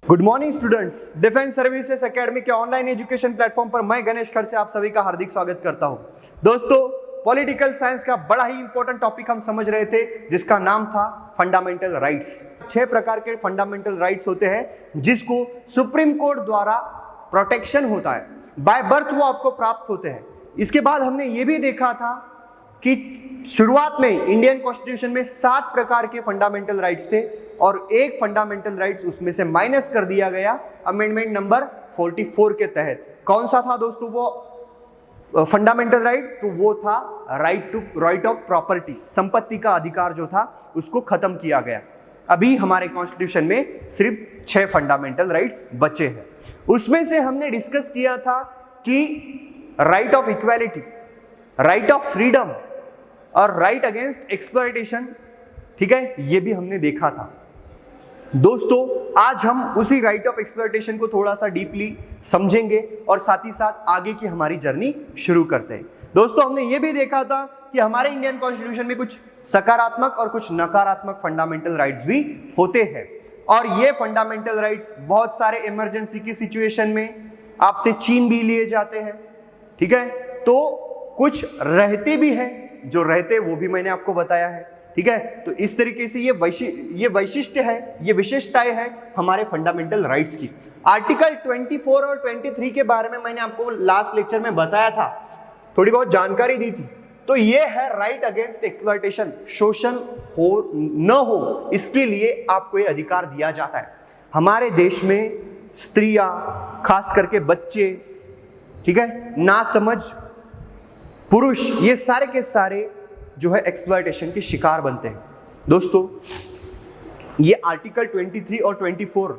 Good morning students, defence services academy के online education platform पर मैं गणेश खड़ से आप सभी का हार्दिक स्वागत करता हूं। दोस्तों, पॉलिटिकल साइंस का बड़ा ही इंपॉर्टेंट टॉपिक हम समझ रहे थे जिसका नाम था फंडामेंटल राइट्स। 6 प्रकार के फंडामेंटल राइट्स होते हैं जिसको सुप्रीम कोर्ट द्वारा प्रोटेक्शन होता है, बाय बर्थ वो आपको प्राप्त होते हैं। इसके बाद हमने ये भी देखा था कि शुरुआत में इंडियन कॉन्स्टिट्यूशन में 7 प्रकार के फंडामेंटल राइट्स थे और एक फंडामेंटल राइट्स उसमें से माइनस कर दिया गया अमेंडमेंट नंबर 44 के तहत। कौन सा था दोस्तों वो फंडामेंटल राइट? तो वो था राइट ऑफ प्रॉपर्टी, संपत्ति का अधिकार जो था उसको खत्म किया गया। अभी हमारे कॉन्स्टिट्यूशन में सिर्फ 6 फंडामेंटल राइट्स बचे हैं। उसमें से हमने डिस्कस किया था कि right of equality, right of freedom और राइट अगेंस्ट एक्सप्लॉयटेशन, ठीक है, ये भी हमने देखा था। दोस्तों, आज हम उसी राइट ऑफ एक्सप्लॉयटेशन को थोड़ा सा डीपली समझेंगे और साथ ही साथ आगे की हमारी जर्नी शुरू करते हैं। दोस्तों, हमने ये भी देखा था कि हमारे इंडियन कॉन्स्टिट्यूशन में कुछ सकारात्मक और कुछ नकारात्मक फंडामेंटल राइट्स भी होते हैं और ये फंडामेंटल राइट्स बहुत सारे इमरजेंसी की सिचुएशन में आपसे छीन भी लिए जाते हैं, ठीक है। तो कुछ रहते भी हैं, जो रहते वो भी मैंने आपको बताया है, ठीक है। तो इस तरीके से ये वैशिष्ट्य है, ये विशेषताएं हैं हमारे फंडामेंटल राइट्स की। आर्टिकल 24 और 23 के बारे में मैंने आपको लास्ट लेक्चर में बताया था, थोड़ी बहुत जानकारी दी थी। तो ये है राइट अगेंस्ट एक्सप्लॉयटेशन, शोषण हो न हो इसके लिए आपको ये अधिकार दिया जाता है। हमारे देश में स्त्रियां, खास करके बच्चे, ठीक है, नासमझ पुरुष, ये सारे के सारे जो है एक्सप्लॉयटेशन के शिकार बनते हैं। दोस्तों, ये आर्टिकल 23 और 24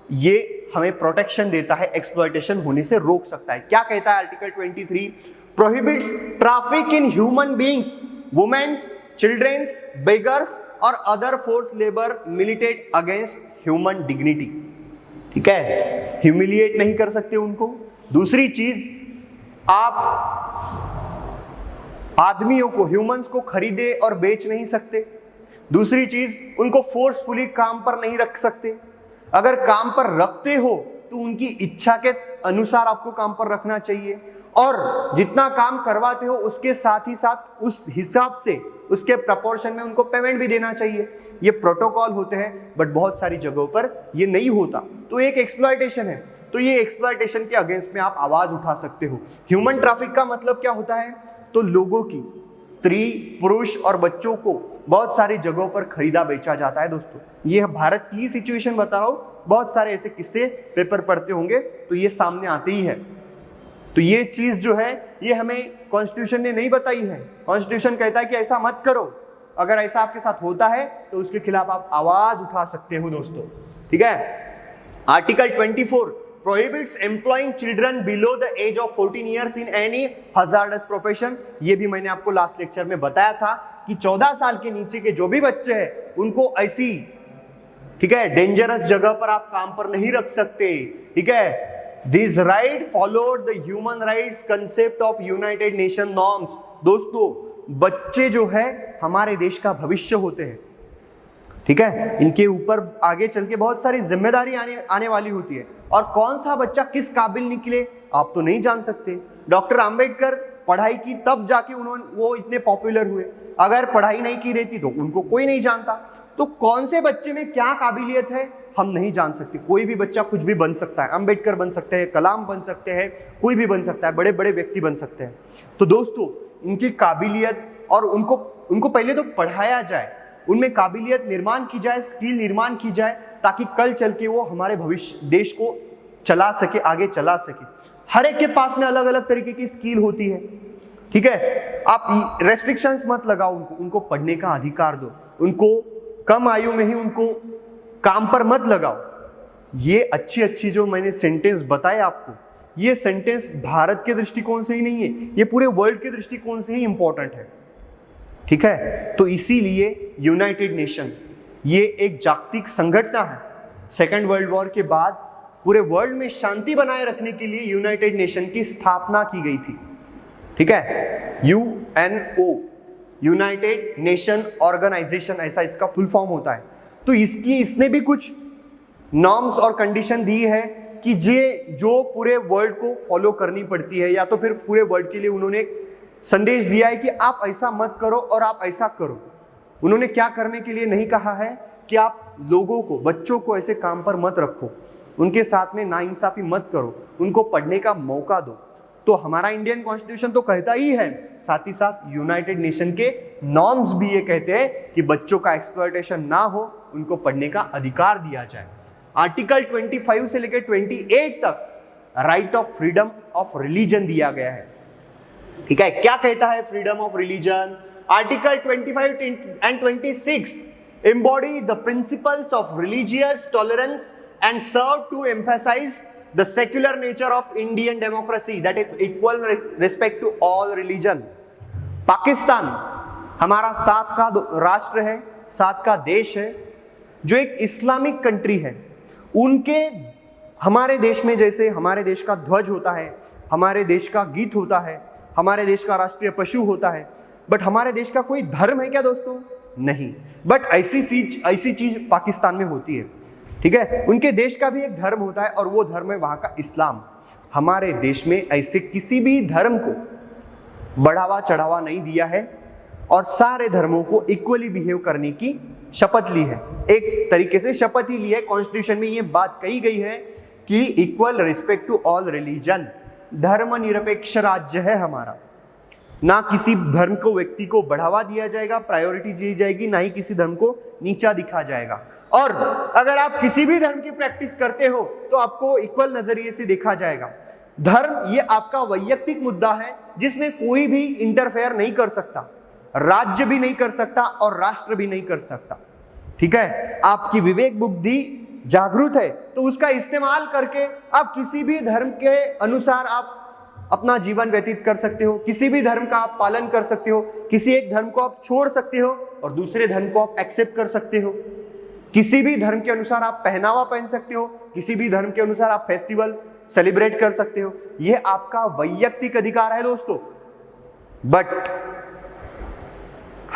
ये हमें प्रोटेक्शन देता है, एक्सप्लॉयटेशन होने से रोक सकता है। क्या कहता है article 23? Prohibits traffic in human beings, womens, childrens, beggars और other force labour militate against human dignity, ठीक है, ह्यूमिलिएट नहीं कर सकते उनको। दूसरी चीज, आप आदमियों को, ह्यूमंस को खरीदे और बेच नहीं सकते। दूसरी चीज, उनको फोर्सफुली काम पर नहीं रख सकते। अगर काम पर रखते हो तो उनकी इच्छा के अनुसार आपको काम पर रखना चाहिए और जितना काम करवाते हो उसके साथ ही साथ उस हिसाब से, उसके प्रपोर्शन में उनको पेमेंट भी देना चाहिए। ये प्रोटोकॉल होते हैं, बट बहुत सारी जगहों पर ये नहीं होता, तो एक एक्सप्लॉयटेशन है। तो ये एक्सप्लॉयटेशन के अगेंस्ट में आप आवाज उठा सकते हो। ह्यूमन ट्रैफिक का मतलब क्या होता है? तो लोगों की, स्त्री, पुरुष और बच्चों को बहुत सारी जगहों पर खरीदा बेचा जाता है। दोस्तों, ये भारत की सिचुएशन बता रहा हूं, बहुत सारे ऐसे किस्से पेपर पढ़ते होंगे तो ये सामने आते ही है। तो ये चीज जो है ये हमें कॉन्स्टिट्यूशन ने नहीं बताई है। कॉन्स्टिट्यूशन कहता है कि ऐसा मत करो, अगर ऐसा आपके साथ होता है तो उसके खिलाफ आप आवाज उठा सकते हो दोस्तों, ठीक है। Article 24 prohibits employing children below the age of 14 years in any hazardous profession। ये भी मैंने आपको लास्ट लेक्चर में बताया था कि 14 साल के नीचे के जो भी बच्चे हैं उनको ऐसी, ठीक है, डेंजरस जगह पर आप काम पर नहीं रख सकते, ठीक है। This right followed the human rights concept of United nation norms. दोस्तों, बच्चे जो है हमारे देश का भविष्य होते हैं, ठीक है। इनके ऊपर आगे चल के बहुत सारी जिम्मेदारी आने वाली होती है और कौन सा बच्चा किस काबिल निकले आप तो नहीं जान सकते। डॉक्टर अंबेडकर पढ़ाई की तब जाके वो इतने पॉपुलर हुए, अगर पढ़ाई नहीं की रहती तो उनको कोई नहीं जानता। तो कौन से बच्चे में क्या काबिलियत है हम नहीं जान सकते। कोई भी बच्चा कुछ भी बन सकता है, अंबेडकर बन सकते हैं, कलाम बन सकते हैं, कोई भी बन सकता है, बड़े बड़े व्यक्ति बन सकते हैं। तो दोस्तों, इनकी काबिलियत और उनको पहले तो पढ़ाया जाए, उनमें काबिलियत निर्माण की जाए, स्किल निर्माण की जाए, ताकि कल चल के वो हमारे भविष्य देश को चला सके, आगे चला सके। हर एक के पास में अलग अलग तरीके की स्किल होती है, ठीक है। आप रेस्ट्रिक्शंस मत लगाओ, उनको पढ़ने का अधिकार दो, उनको कम आयु में ही उनको काम पर मत लगाओ। ये अच्छी जो मैंने सेंटेंस बताए आपको, ये सेंटेंस भारत के दृष्टिकोण से ही नहीं है, ये पूरे वर्ल्ड के दृष्टिकोण से ही इंपॉर्टेंट है, ठीक है। तो इसीलिए यूनाइटेड नेशन ये एक जागतिक संगठन है। सेकेंड वर्ल्ड वॉर के बाद पूरे वर्ल्ड में शांति बनाए रखने के लिए यूनाइटेड नेशन की स्थापना की गई थी, ठीक है। यूएनओ, यूनाइटेड नेशन ऑर्गेनाइजेशन, ऐसा इसका फुल फॉर्म होता है। तो इसने भी कुछ नॉर्म्स और कंडीशन दी है कि ये जो पूरे वर्ल्ड को फॉलो करनी पड़ती है, या तो फिर पूरे वर्ल्ड के लिए उन्होंने एक संदेश दिया है कि आप ऐसा मत करो और आप ऐसा करो। उन्होंने क्या करने के लिए नहीं कहा है कि आप लोगों को, बच्चों को ऐसे काम पर मत रखो, उनके साथ में नाइंसाफी मत करो, उनको पढ़ने का मौका दो। तो हमारा इंडियन कॉन्स्टिट्यूशन तो कहता ही है, साथ ही साथ यूनाइटेड नेशन के नॉर्म्स भी ये कहते हैं कि बच्चों का एक्सप्लॉयटेशन ना हो, उनको पढ़ने का अधिकार दिया जाए। आर्टिकल 25 से लेकर 28 तक right of freedom of religion दिया गया है। ठीक है, क्या कहता है freedom of religion? Article 25 and 26 embody the principles of religious tolerance and serve to emphasize the secular nature of Indian democracy, that is equal respect to all religion. Pakistan हमारा साथ का राष्ट्र है, साथ का देश है, जो एक इस्लामिक कंट्री है। उनके हमारे देश में जैसे हमारे देश का ध्वज होता है, हमारे देश का गीत होता है, हमारे देश का राष्ट्रीय पशु होता है, बट हमारे देश का कोई धर्म है क्या दोस्तों? नहीं। बट ऐसी चीज पाकिस्तान में होती है। ठीक है, उनके देश का भी एक धर्म होता है और वो धर्म है वहां का इस्लाम। हमारे देश में ऐसे किसी भी धर्म को बढ़ावा चढ़ावा नहीं दिया है और सारे धर्मों को इक्वली बिहेव करने की शपथ ली है। एक तरीके से शपथ ही ली है। कॉन्स्टिट्यूशन में ये बात कही गई है कि equal respect to all religion, धर्मनिरपेक्ष राज्य है हमारा। ना किसी धर्म को, व्यक्ति को बढ़ावा दिया जाएगा, प्रायोरिटी दी जाएगी, ना ही किसी धर्म को नीचा दिखा जाएगा। और अगर आप किसी भी धर्म की प्रैक्टिस करते हो तो आपको इक्वल नजरिए से देखा जाएगा। धर्म ये आपका वैयक्तिक मुद्दा है जिसमें कोई भी इंटरफेयर नहीं कर सकता, राज्य भी नहीं कर सकता और राष्ट्र भी नहीं कर सकता। ठीक है, आपकी विवेक बुद्धि जागरूक है तो उसका इस्तेमाल करके आप किसी भी धर्म के अनुसार आप अपना जीवन व्यतीत कर सकते हो, किसी भी धर्म का आप पालन कर सकते हो, किसी एक धर्म को आप छोड़ सकते हो और दूसरे धर्म को आप एक्सेप्ट कर सकते हो, किसी भी धर्म के अनुसार आप पहनावा पहन सकते हो, किसी भी धर्म के अनुसार आप फेस्टिवल सेलिब्रेट कर सकते हो। यह आपका वैयक्तिक अधिकार है दोस्तों। बट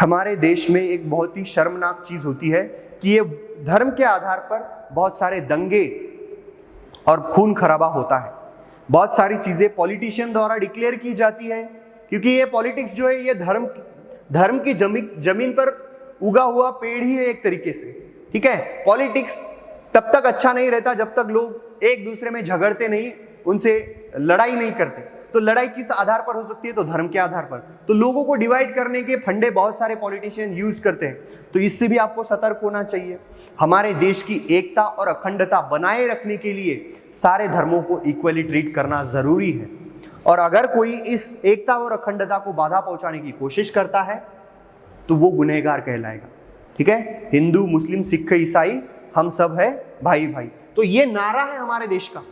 हमारे देश में एक बहुत ही शर्मनाक चीज होती है कि ये धर्म के आधार पर बहुत सारे दंगे और खून खराबा होता है। बहुत सारी चीजें पॉलिटिशियन द्वारा डिक्लेयर की जाती है, क्योंकि ये पॉलिटिक्स जो है ये धर्म की जमीन पर उगा हुआ पेड़ ही है एक तरीके से। ठीक है, पॉलिटिक्स तब तक अच्छा नहीं रहता जब तक लोग एक दूसरे में झगड़ते नहीं, उनसे लड़ाई नहीं करते। तो लड़ाई किस आधार पर हो सकती है? तो धर्म के आधार पर। तो लोगों को डिवाइड करने के फंडे बहुत सारे पॉलिटिशियन यूज करते हैं, तो इससे भी आपको सतर्क होना चाहिए। हमारे देश की एकता और अखंडता बनाए रखने के लिए सारे धर्मों को इक्वली ट्रीट करना जरूरी है। और अगर कोई इस एकता और अखंडता को बाधा पहुंचाने की कोशिश करता है तो वो गुनहगार कहलाएगा। ठीक है, हिंदू, मुस्लिम, सिख, ईसाई हम सब है भाई भाई। तो ये नारा है हमारे देश का।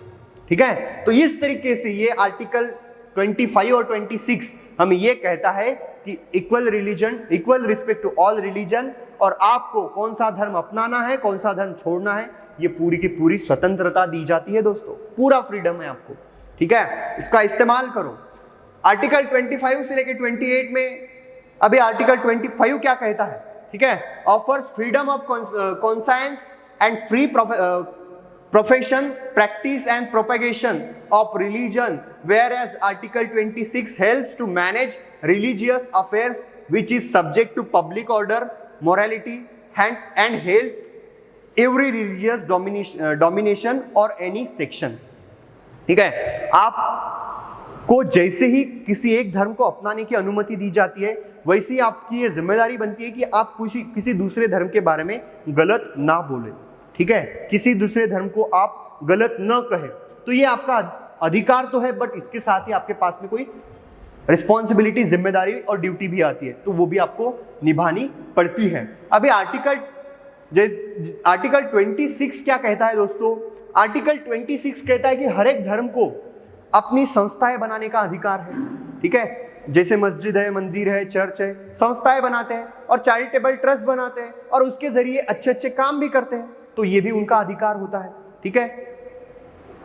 ठीक है, तो इस तरीके से ये आर्टिकल 25 और 26 हमें ये कहता है कि equal religion, equal respect to all religion, और आपको कौन सा धर्म अपनाना है, कौन सा धर्म छोड़ना है, ये पूरी की पूरी स्वतंत्रता दी जाती है दोस्तों। पूरा फ्रीडम है आपको। ठीक है, इसका इस्तेमाल करो। आर्टिकल 25 से लेकर 28 में अभी आर्टिकल 25 क्या कहता है? ठीक है, offers freedom of conscience and free profession, practice and propagation of religion, whereas Article 26 helps to manage religious affairs which is subject to public order, morality and health, every religious domination or any section. ठीक है, आपको जैसे ही किसी एक धर्म को अपनाने की अनुमति दी जाती है, वैसे ही आपकी ये जिम्मेदारी बनती है कि आप किसी दूसरे धर्म के बारे में गलत ना बोले। ठीक है, किसी दूसरे धर्म को आप गलत न कहें। तो ये आपका अधिकार तो है, बट इसके साथ ही आपके पास में कोई रिस्पॉन्सिबिलिटी, जिम्मेदारी और ड्यूटी भी आती है, तो वो भी आपको निभानी पड़ती है। अभी आर्टिकल 26 क्या कहता है दोस्तों? आर्टिकल 26 कहता है कि हर एक धर्म को अपनी संस्थाएं बनाने का अधिकार है। ठीक है, जैसे मस्जिद है, मंदिर है, चर्च है, संस्थाएं बनाते हैं और चैरिटेबल ट्रस्ट बनाते हैं और उसके जरिए अच्छे अच्छे काम भी करते हैं, तो ये भी उनका अधिकार होता है। ठीक है,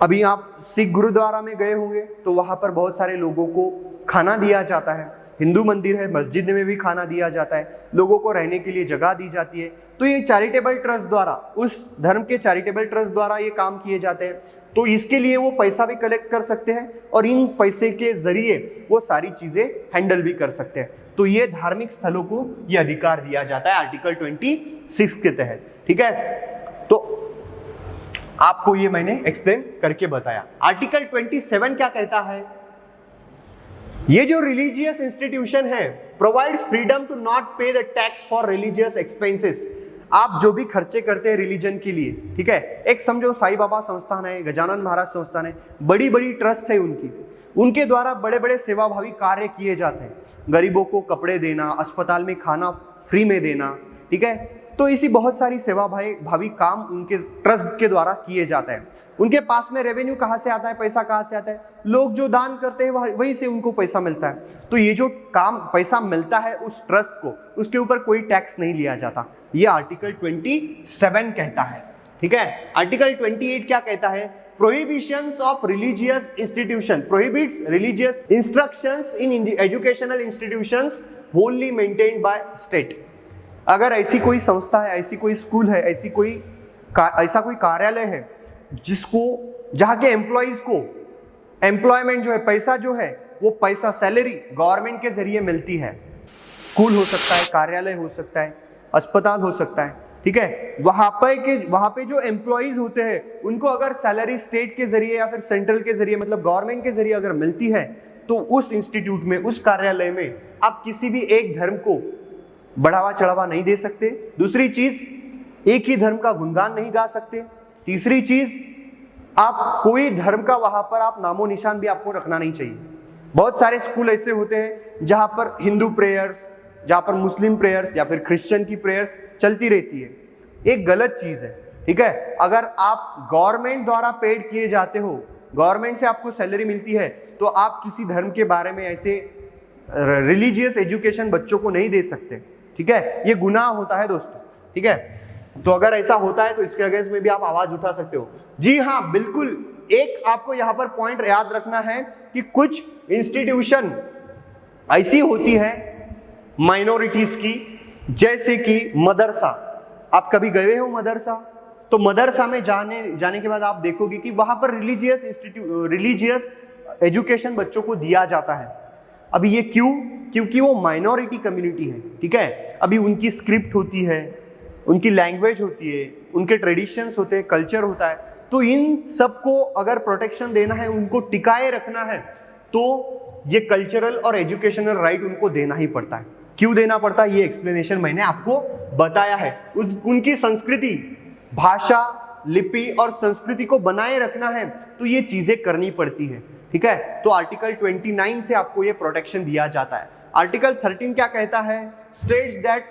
अभी आप सिख गुरुद्वारा में गए होंगे तो वहां पर बहुत सारे लोगों को खाना दिया जाता है। हिंदू मंदिर है, मस्जिद में भी खाना दिया जाता है, लोगों को रहने के लिए जगह दी जाती है। तो ये चैरिटेबल ट्रस्ट द्वारा, उस धर्म के चैरिटेबल ट्रस्ट द्वारा ये काम किए जाते हैं। तो इसके लिए वो पैसा भी कलेक्ट कर सकते हैं और इन पैसे के जरिए वो सारी चीजें हैंडल भी कर सकते हैं। तो ये धार्मिक स्थलों को ये अधिकार दिया जाता है आर्टिकल 26 के तहत। ठीक है, तो आपको ये मैंने एक्सप्लेन करके बताया। आर्टिकल 27 क्या कहता है? ये जो रिलीजियस इंस्टीट्यूशन है प्रोवाइड्स फ्रीडम टू नॉट पे the tax for religious expenses. आप जो भी खर्चे करते हैं रिलीजन के लिए, ठीक है, एक समझो साईं बाबा संस्थान है, गजानन महाराज संस्थान है, बड़ी बड़ी ट्रस्ट है उनके द्वारा बड़े बड़े सेवाभावी कार्य किए जाते हैं। गरीबों को कपड़े देना, अस्पताल में खाना फ्री में देना, ठीक है, तो इसी बहुत सारी सेवाभावी काम उनके ट्रस्ट के द्वारा किए जाते हैं। उनके पास में रेवेन्यू कहाँ से आता है, पैसा कहाँ से आता है? लोग जो दान करते हैं वहीं से उनको पैसा मिलता है। तो ये जो काम पैसा मिलता है उस ट्रस्ट को, उसके ऊपर कोई टैक्स नहीं लिया जाता। ये आर्टिकल 27 कहता है। ठीक है, आर्टिकल 28 क्या कहता है? Prohibitions of religious institution prohibits religious instructions in educational institutions wholly maintained by state। अगर ऐसी कोई संस्था है, ऐसी कोई स्कूल है, ऐसा कोई कार्यालय है जिसको, जहाँ के एम्प्लॉइज को एम्प्लॉयमेंट जो है, पैसा जो है, वो पैसा सैलरी गवर्नमेंट के जरिए मिलती है। स्कूल हो सकता है, कार्यालय हो सकता है, अस्पताल हो सकता है, ठीक है, वहाँ पे जो एम्प्लॉइज होते हैं उनको अगर सैलरी स्टेट के जरिए या फिर सेंट्रल के जरिए, मतलब गवर्नमेंट के जरिए अगर मिलती है, तो उस इंस्टीट्यूट में, उस कार्यालय में आप किसी भी एक धर्म को बढ़ावा चढ़ावा नहीं दे सकते। दूसरी चीज, एक ही धर्म का गुणगान नहीं गा सकते। तीसरी चीज, आप कोई धर्म का वहां पर आप नामो निशान भी आपको रखना नहीं चाहिए। बहुत सारे स्कूल ऐसे होते हैं जहां पर हिंदू प्रेयर्स, जहां पर मुस्लिम प्रेयर्स या फिर क्रिश्चियन की प्रेयर्स चलती रहती है। एक गलत चीज है। ठीक है, अगर आप गवर्नमेंट द्वारा पेड किए जाते हो, गवर्नमेंट से आपको सैलरी मिलती है, तो आप किसी धर्म के बारे में ऐसे रिलीजियस एजुकेशन बच्चों को नहीं दे सकते। ठीक है, ये गुनाह होता है दोस्तों। ठीक है, तो अगर ऐसा होता है तो इसके अगेंस्ट में भी आप आवाज उठा सकते हो। जी हाँ, बिल्कुल। एक आपको यहाँ पर पॉइंट याद रखना है कि कुछ इंस्टीट्यूशन ऐसी होती है माइनॉरिटीज की, जैसे कि मदरसा। आप कभी गए हो मदरसा? तो मदरसा में जाने के बाद आप देखोगे कि वहां पर रिलीजियस एजुकेशन बच्चों को दिया जाता है। अभी ये क्यों? क्योंकि वो माइनॉरिटी कम्युनिटी है। ठीक है, अभी उनकी स्क्रिप्ट होती है, उनकी लैंग्वेज होती है, उनके ट्रेडिशंस होते हैं, कल्चर होता है। तो इन सबको अगर प्रोटेक्शन देना है, उनको टिकाए रखना है, तो ये कल्चरल और एजुकेशनल राइट उनको देना ही पड़ता है। क्यों देना पड़ता है, ये एक्सप्लेनेशन मैंने आपको बताया है। उनकी संस्कृति, भाषा, लिपि और संस्कृति को बनाए रखना है, तो ये चीजें करनी पड़ती है। ठीक है, तो आर्टिकल 29 से आपको ये प्रोटेक्शन दिया जाता है। आर्टिकल 13 क्या कहता है? States that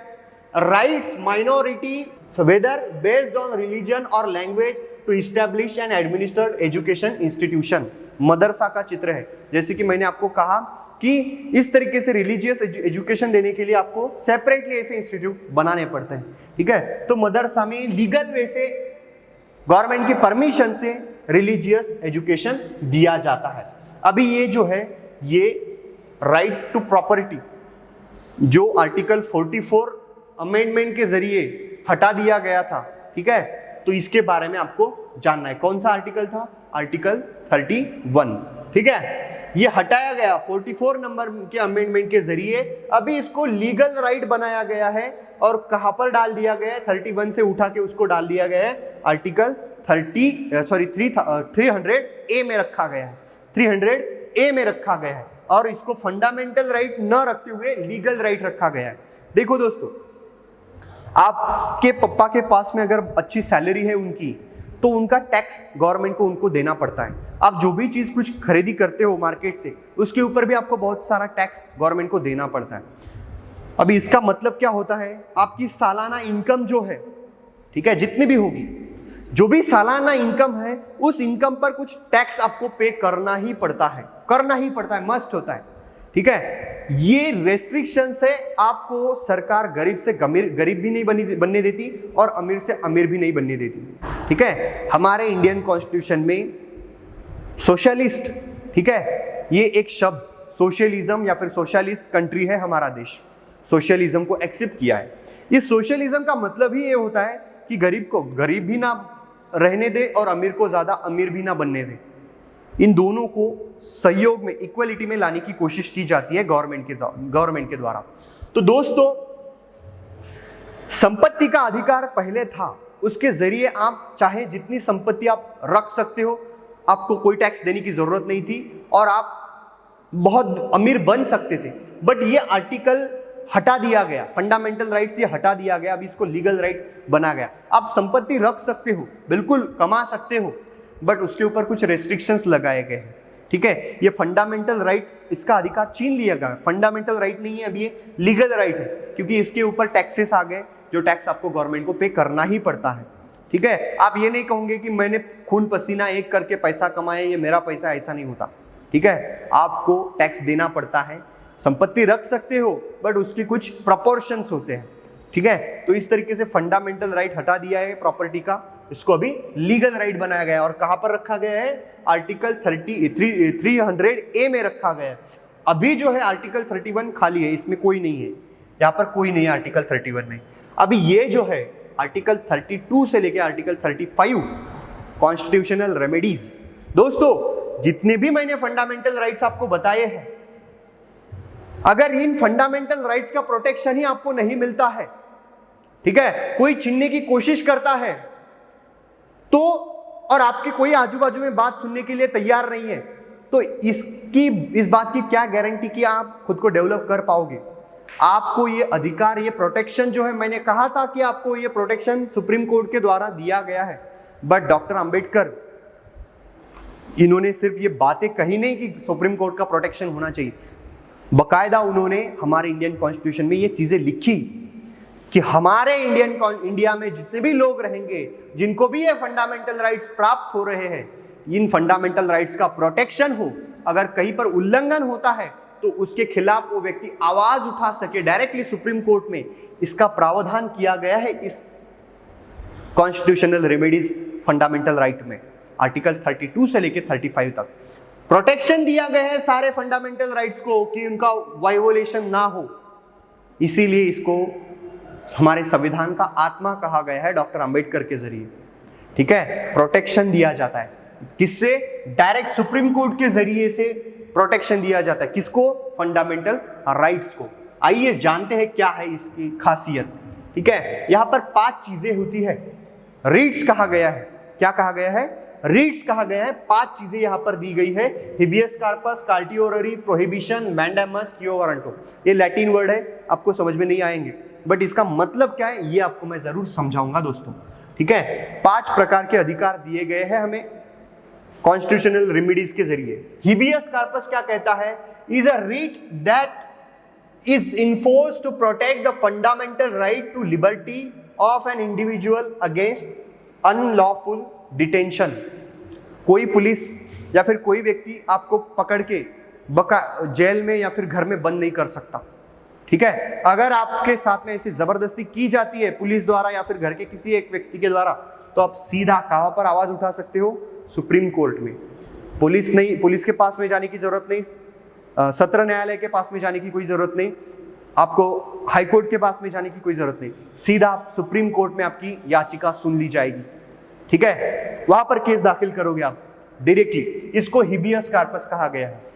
rights minority whether based on religion और language to establish and administer education institution. मदरसा का चित्र है, जैसे कि मैंने आपको कहा कि इस तरीके से रिलीजियस एजुकेशन देने के लिए आपको सेपरेटली ऐसे इंस्टीट्यूट बनाने पड़ते हैं। ठीक है, तो मदरसा में लीगल वे से गवर्नमेंट की परमिशन से रिलीजियस एजुकेशन दिया जाता है। अभी ये जो है, ये राइट टू प्रॉपर्टी जो आर्टिकल 44 अमेंडमेंट के जरिए हटा दिया गया था, ठीक है, तो इसके बारे में आपको जानना है। कौन सा आर्टिकल था? आर्टिकल 31। ठीक है, ये हटाया गया 44 नंबर के अमेंडमेंट के जरिए। अभी इसको लीगल राइट बनाया गया है और कहां पर डाल दिया गया है? 31 से उठा के उसको डाल दिया गया है आर्टिकल 300A में रखा गया है। 300A में रखा गया है और इसको फंडामेंटल राइट न रखते हुए लीगल राइट रखा गया है। देखो दोस्तों, आपके पप्पा के पास में अगर अच्छी सैलरी है उनकी, तो उनका टैक्स गवर्नमेंट को उनको देना पड़ता है। आप जो भी चीज कुछ खरीदी करते हो मार्केट से, उसके ऊपर भी आपको बहुत सारा टैक्स गवर्नमेंट को देना पड़ता है। अभी इसका मतलब क्या होता है? आपकी सालाना इनकम जो है, ठीक है, जितनी भी होगी, जो भी सालाना इनकम है, उस इनकम पर कुछ टैक्स आपको पे करना ही पड़ता है, मस्ट होता है। ठीक है, ये रेस्ट्रिक्शन से आपको सरकार गरीब से गरीब भी नहीं बनने देती और अमीर से अमीर भी नहीं बनने देती। ठीक है, हमारे इंडियन कॉन्स्टिट्यूशन में सोशलिस्ट, ठीक है, ये एक शब्द सोशलिज्म या फिर सोशलिस्ट कंट्री है हमारा देश, सोशलिज्म को एक्सेप्ट किया है। इस सोशलिज्म का मतलब ही ये होता है कि गरीब को गरीब भी ना रहने दे और अमीर को ज्यादा अमीर भी ना बनने दे। इन दोनों को सहयोग में, इक्वलिटी में लाने की कोशिश की जाती है गवर्नमेंट के द्वारा। तो दोस्तों, संपत्ति का अधिकार पहले था, उसके जरिए आप चाहे जितनी संपत्ति आप रख सकते हो, आपको कोई टैक्स देने की जरूरत नहीं थी और आप बहुत अमीर बन सकते थे। बट ये आर्टिकल हटा दिया गया, फंडामेंटल राइट्स ये हटा दिया गया, अभी इसको लीगल राइट बना गया। आप संपत्ति रख सकते हो, बिल्कुल कमा सकते हो, बट उसके ऊपर कुछ रेस्ट्रिक्शंस लगाए गए हैं। ठीक है, ये फंडामेंटल राइट, इसका अधिकार छीन लिया गया। फंडामेंटल राइट नहीं है अभी, ये लीगल राइट है, क्योंकि इसके ऊपर टैक्सेस आ गए, जो टैक्स आपको गवर्नमेंट को पे करना ही पड़ता है। ठीक है, आप ये नहीं कहोगे कि मैंने खून पसीना एक करके पैसा कमाया, ये मेरा पैसा, ऐसा नहीं होता। ठीक है, आपको टैक्स देना पड़ता है। संपत्ति रख सकते हो बट उसकी कुछ प्रोपोर्शंस होते हैं। ठीक है, तो इस तरीके से फंडामेंटल राइट हटा दिया है प्रॉपर्टी का, इसको अभी लीगल राइट बनाया गया है। और कहां पर रखा गया है? आर्टिकल 300A में रखा गया है। अभी जो है आर्टिकल 31 खाली है, इसमें कोई नहीं है, यहाँ पर कोई नहीं है आर्टिकल 31 में। अभी ये जो है आर्टिकल 32 से लेकर आर्टिकल 35 कॉन्स्टिट्यूशनल रेमेडीज। दोस्तों, जितने भी मैंने फंडामेंटल राइट्स आपको बताए हैं, अगर इन फंडामेंटल राइट्स का प्रोटेक्शन ही आपको नहीं मिलता है, ठीक है, कोई छीनने की कोशिश करता है तो, और आपकी कोई आजू बाजू में बात सुनने के लिए तैयार नहीं है, तो इस बात की क्या गारंटी कि आप खुद को डेवलप कर पाओगे? आपको ये अधिकार, ये प्रोटेक्शन जो है, मैंने कहा था कि आपको ये प्रोटेक्शन सुप्रीम कोर्ट के द्वारा दिया गया है, बट डॉक्टर अंबेडकर इन्होंने सिर्फ ये बातें कही नहीं कि सुप्रीम कोर्ट का प्रोटेक्शन होना चाहिए, बकायदा उन्होंने हमारे इंडियन कॉन्स्टिट्यूशन में ये चीजें लिखी कि हमारे इंडिया में जितने भी लोग रहेंगे, जिनको भी ये फंडामेंटल राइट्स प्राप्त हो रहे हैं, इन फंडामेंटल राइट्स का प्रोटेक्शन हो। अगर कहीं पर उल्लंघन होता है तो उसके खिलाफ वो व्यक्ति आवाज उठा सके डायरेक्टली सुप्रीम कोर्ट में। इसका प्रावधान किया गया है इस कॉन्स्टिट्यूशनल रेमेडीज फंडामेंटल राइट में, आर्टिकल 32 से लेकर 35 तक प्रोटेक्शन दिया गया है सारे फंडामेंटल राइट्स को कि उनका वायोलेशन ना हो। इसीलिए इसको हमारे संविधान का आत्मा कहा गया है डॉक्टर अंबेडकर के जरिए। ठीक है, प्रोटेक्शन दिया जाता है किससे? डायरेक्ट सुप्रीम कोर्ट के जरिए से प्रोटेक्शन दिया जाता है। किसको? फंडामेंटल राइट्स को। आइए जानते हैं क्या है इसकी खासियत। ठीक है, यहां पर 5 चीजें होती है। रीट्स कहा गया है, क्या कहा गया है? रीट्स कहा गया है। 5 चीजें यहां पर दी गई है। Habeas corpus, certiorari, prohibition, mandamus, quo warranto. ये लैटिन वर्ड है, आपको समझ में नहीं आएंगे, बट इसका मतलब क्या है ये आपको मैं जरूर समझाऊंगा दोस्तों। ठीक है, 5 प्रकार के अधिकार दिए गए हैं हमें कॉन्स्टिट्यूशनल रेमेडीज के जरिए। हिबियस कार्पस क्या कहता है? Is a writ that is enforced to protect the fundamental right to liberty of an individual against unlawful detention. कोई पुलिस या फिर कोई व्यक्ति आपको पकड़ के जेल में या फिर घर में बंद नहीं कर सकता। ठीक है, अगर आपके साथ में ऐसी जबरदस्ती की जाती है पुलिस द्वारा या फिर घर के किसी एक व्यक्ति के द्वारा, तो आप सीधा कहां पर आवाज उठा सकते हो? सुप्रीम कोर्ट में। पुलिस के पास में जाने की जरूरत नहीं, सत्र न्यायालय के पास में जाने की कोई जरूरत नहीं, आपको हाई कोर्ट के पास में जाने की कोई जरूरत नहीं, सीधा आप सुप्रीम कोर्ट में आपकी याचिका सुन ली जाएगी। ठीक है, वहां पर केस दाखिल करोगे आप डायरेक्टली। इसको हिबियस कार्पस कहा गया है।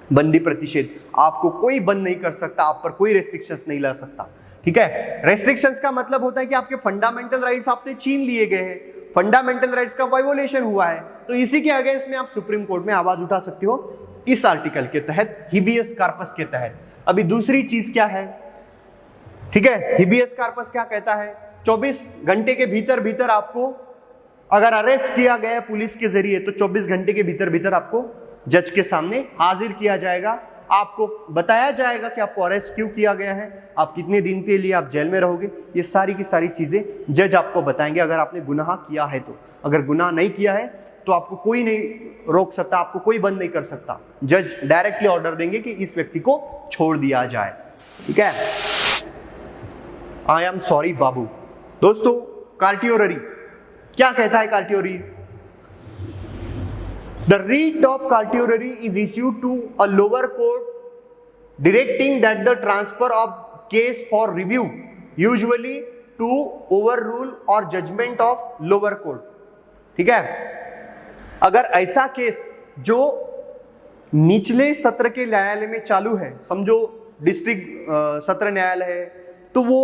बंदी प्रतिषेध, आपको कोई बंद नहीं कर सकता, आप पर कोई रेस्ट्रिक्शंस नहीं ला सकता। ठीक है, रेस्ट्रिक्शंस का मतलब होता है कि आपके फंडामेंटल राइट्स आपसे छीन लिए गए हैं, फंडामेंटल राइट्स का वायोलेशन हुआ है, तो इसी के अगेंस्ट में आप सुप्रीम कोर्ट में आवाज उठा सकते हो इस आर्टिकल के तहत, हिबियस कार्पस के तहत। अभी दूसरी चीज क्या है? ठीक है, हिबियस कार्पस क्या कहता है? 24 घंटे के भीतर आपको अगर अरेस्ट किया गया पुलिस के जरिए, तो 24 घंटे के भीतर आपको जज के सामने हाजिर किया जाएगा। आपको बताया जाएगा कि आपको अरेस्ट क्यों किया गया है, आप कितने दिन के लिए आप जेल में रहोगे, ये सारी की सारी चीजें जज आपको बताएंगे अगर आपने गुनाह किया है तो। अगर गुनाह नहीं किया है तो आपको कोई नहीं रोक सकता, आपको कोई बंद नहीं कर सकता। जज डायरेक्टली ऑर्डर देंगे कि इस व्यक्ति को छोड़ दिया जाए। ठीक है, आई एम सॉरी बाबू। दोस्तों, कार्टियोररी क्या कहता है? कार्टियोररी The writ of certiorari is issued to a lower court directing that the transfer of case for review, usually to overrule or judgment of lower court. ठीक है, अगर ऐसा केस जो निचले सत्र के न्यायालय में चालू है, समझो डिस्ट्रिक्ट सत्र न्यायालय है, तो वो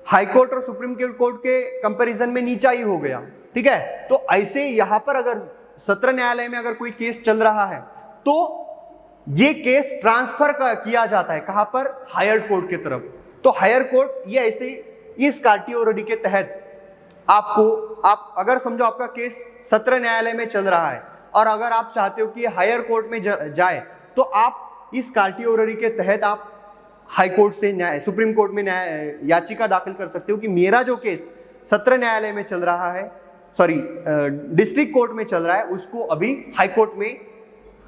हाई कोर्ट और सुप्रीम कोर्ट के कंपैरिजन में नीचा ही हो गया। ठीक है, तो ऐसे यहां पर अगर सत्र न्यायालय में अगर कोई केस चल रहा है तो ये केस ट्रांसफर किया जाता है, कहां पर? हायर कोर्ट की तरफ। तो हायर कोर्ट ये ऐसे इस कार्टियोररी के तहत आप अगर समझो आपका केस सत्र न्यायालय में चल रहा है और अगर आप चाहते हो कि हायर कोर्ट में जाए, तो आप इस कार्टियोररी के तहत आप हाई कोर्ट से सुप्रीम कोर्ट में याचिका दाखिल कर सकते हो कि मेरा जो केस सत्र न्यायालय में चल रहा है, सॉरी डिस्ट्रिक्ट कोर्ट में चल रहा है, उसको अभी हाई कोर्ट में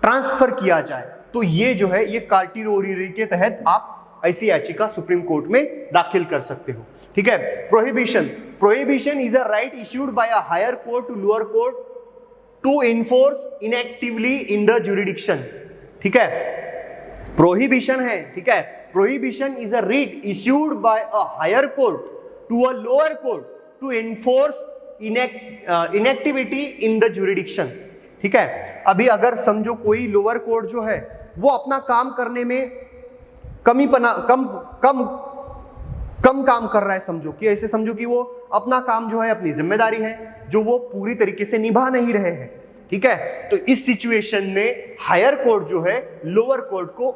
ट्रांसफर किया जाए। तो ये जो है ये कार्टियोररी के तहत आप ऐसी याचिका सुप्रीम कोर्ट में दाखिल कर सकते हो। ठीक है, prohibition is a right issued by a higher court to lower court to enforce inactively in the jurisdiction. ठीक है, प्रोहिबिशन है। ठीक है, prohibition is a writ issued by a higher court to a lower court to enforce inactivity in the jurisdiction. ठीक है, अभी अगर समझो कोई लोअर कोर्ट जो है वो अपना काम करने में कम काम कर रहा है, समझो कि ऐसे समझो कि वो अपना काम जो है, अपनी जिम्मेदारी है जो वो पूरी तरीके से निभा नहीं रहे हैं। ठीक है, तो इस सिचुएशन में हायर कोर्ट जो है लोअर कोर्ट को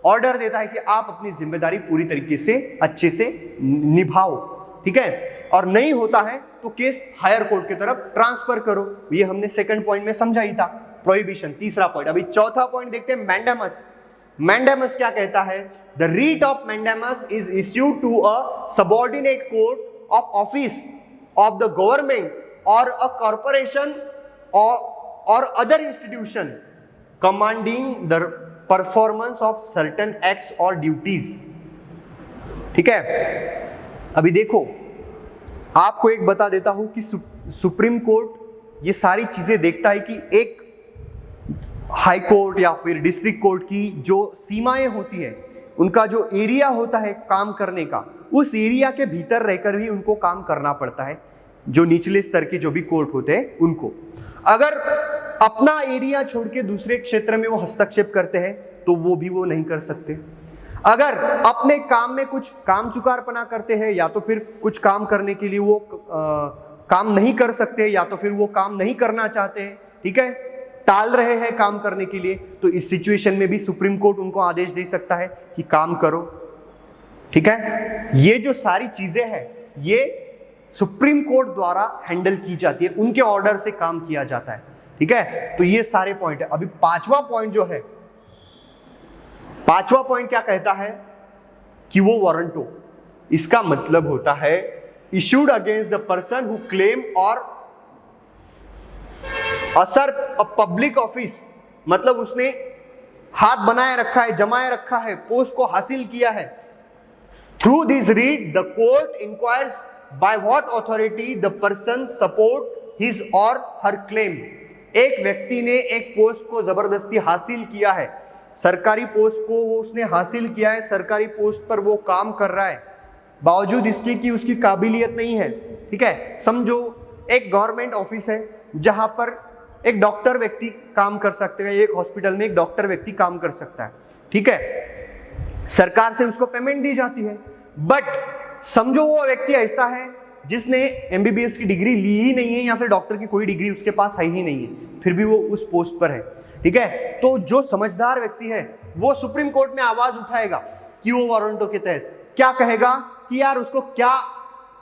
ऑर्डर देता है कि आप अपनी जिम्मेदारी पूरी तरीके से अच्छे से निभाओ। ठीक है, और नहीं होता है तो केस हायर कोर्ट की तरफ ट्रांसफर करो। ये हमने सेकंड पॉइंट में समझा ही था, प्रोहिबिशन। तीसरा पॉइंट, अभी चौथा पॉइंट देखते हैं, मैंडेमस। मैंडेमस क्या कहता है? The writ of mandamus is issued to a subordinate court of office of the government और अ कॉर्पोरेशन और other institution commanding the performance of certain acts और ड्यूटीज। ठीक है, अभी देखो आपको एक बता देता हूं कि सुप्रीम कोर्ट ये सारी चीजें देखता है कि एक हाई कोर्ट या फिर डिस्ट्रिक्ट कोर्ट की जो सीमाएं होती है, उनका जो एरिया होता है काम करने का, उस एरिया के भीतर रहकर ही उनको काम करना पड़ता है। जो निचले स्तर के जो भी कोर्ट होते हैं उनको, अगर अपना एरिया छोड़ के दूसरे क्षेत्र में वो हस्तक्षेप करते हैं तो वो नहीं कर सकते। अगर अपने काम में कुछ काम चुकारपना करते हैं या तो फिर कुछ काम करने के लिए वो काम नहीं कर सकते या तो फिर वो काम नहीं करना चाहते हैं, ठीक है, टाल रहे हैं काम करने के लिए, तो इस सिचुएशन में भी सुप्रीम कोर्ट उनको आदेश दे सकता है कि काम करो। ठीक है, ये जो सारी चीजें हैं ये सुप्रीम कोर्ट द्वारा हैंडल की जाती है, उनके ऑर्डर से काम किया जाता है। ठीक है, तो ये सारे पॉइंट है। अभी पांचवा पॉइंट जो है, पांचवा पॉइंट क्या कहता है कि वो वारंट हो। इसका मतलब होता है issued against the person who claim और असर अ पब्लिक ऑफिस, मतलब उसने हाथ बनाए रखा है, जमाए रखा है, पोस्ट को हासिल किया है। Through this read the court enquires by what authority the person support his और हर क्लेम। एक व्यक्ति ने एक पोस्ट को जबरदस्ती हासिल किया है, सरकारी पोस्ट को वो उसने हासिल किया है, सरकारी पोस्ट पर वो काम कर रहा है, बावजूद इसके कि उसकी काबिलियत नहीं है। ठीक है, समझो एक गवर्नमेंट ऑफिस है जहां पर एक डॉक्टर व्यक्ति काम कर सकते हैं, एक हॉस्पिटल में एक डॉक्टर व्यक्ति काम कर सकता है। ठीक है, सरकार से उसको पेमेंट दी जाती है, बट समझो वो व्यक्ति ऐसा है जिसने एमबीबीएस की डिग्री ली ही नहीं है या फिर डॉक्टर की कोई डिग्री उसके पास है ही नहीं है, फिर भी वो उस पोस्ट पर है। ठीक है, तो जो समझदार व्यक्ति है वो सुप्रीम कोर्ट में आवाज उठाएगा कि वो वारंटों के तहत क्या कहेगा कि यार उसको क्या,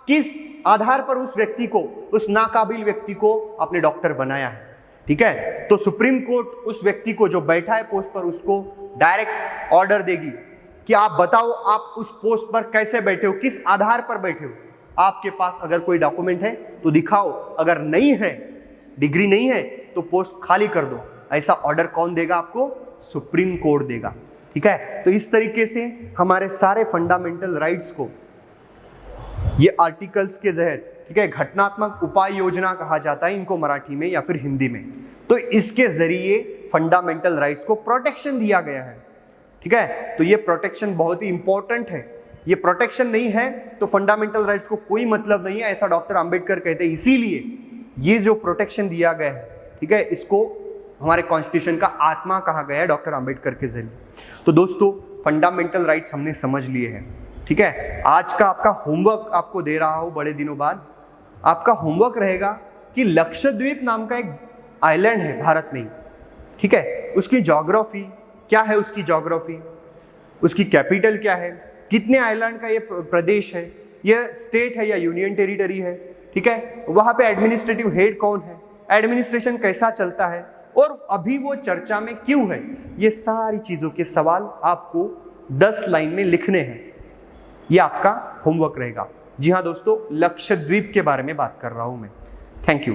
किस आधार पर उस व्यक्ति को, उस नाकाबिल व्यक्ति को अपने डॉक्टर बनाया है। ठीक है, तो सुप्रीम कोर्ट उस व्यक्ति को जो बैठा है पोस्ट पर उसको डायरेक्ट ऑर्डर देगी कि आप बताओ आप उस पोस्ट पर कैसे बैठे हो, किस आधार पर बैठे हो, आपके पास अगर कोई डॉक्यूमेंट है तो दिखाओ, अगर नहीं है, डिग्री नहीं है तो पोस्ट खाली कर दो। ऐसा ऑर्डर कौन देगा आपको? सुप्रीम कोर्ट देगा। ठीक है, तो इस तरीके से हमारे सारे फंडामेंटल राइट्स को ये आर्टिकल्स के तहत, ठीक है, घटनात्मक उपाय योजना कहा जाता है इनको मराठी में या फिर हिंदी में। तो इसके जरिए फंडामेंटल राइट्स को प्रोटेक्शन दिया गया है, ठीक है। तो ये प्रोटेक्शन बहुत ही इंपॉर्टेंट है, ये प्रोटेक्शन नहीं है तो फंडामेंटल राइट्स को कोई मतलब नहीं है, ऐसा डॉक्टर अंबेडकर कहते हैं। इसीलिए ये जो प्रोटेक्शन दिया गया है, ठीक है, इसको हमारे कॉन्स्टिट्यूशन का आत्मा कहा गया है डॉक्टर अंबेडकर के जरिए। तो दोस्तों फंडामेंटल राइट्स हमने समझ लिए हैं, ठीक है। आज का आपका होमवर्क आपको दे रहा हूं बड़े दिनों बाद, आपका होमवर्क रहेगा कि लक्षद्वीप नाम का एक आइलैंड है भारत में, ठीक है, उसकी ज्योग्राफी क्या है, उसकी ज्योग्राफी, उसकी कैपिटल क्या है, कितने आइलैंड का ये प्रदेश है, ये स्टेट है या यूनियन टेरिटरी है, ठीक है, वहां पे एडमिनिस्ट्रेटिव हेड कौन है, एडमिनिस्ट्रेशन कैसा चलता है और अभी वो चर्चा में क्यों है, ये सारी चीजों के सवाल आपको 10 लाइन में लिखने हैं। ये आपका होमवर्क रहेगा। जी हाँ दोस्तों, लक्षद्वीप के बारे में बात कर रहा हूं मैं। Thank you.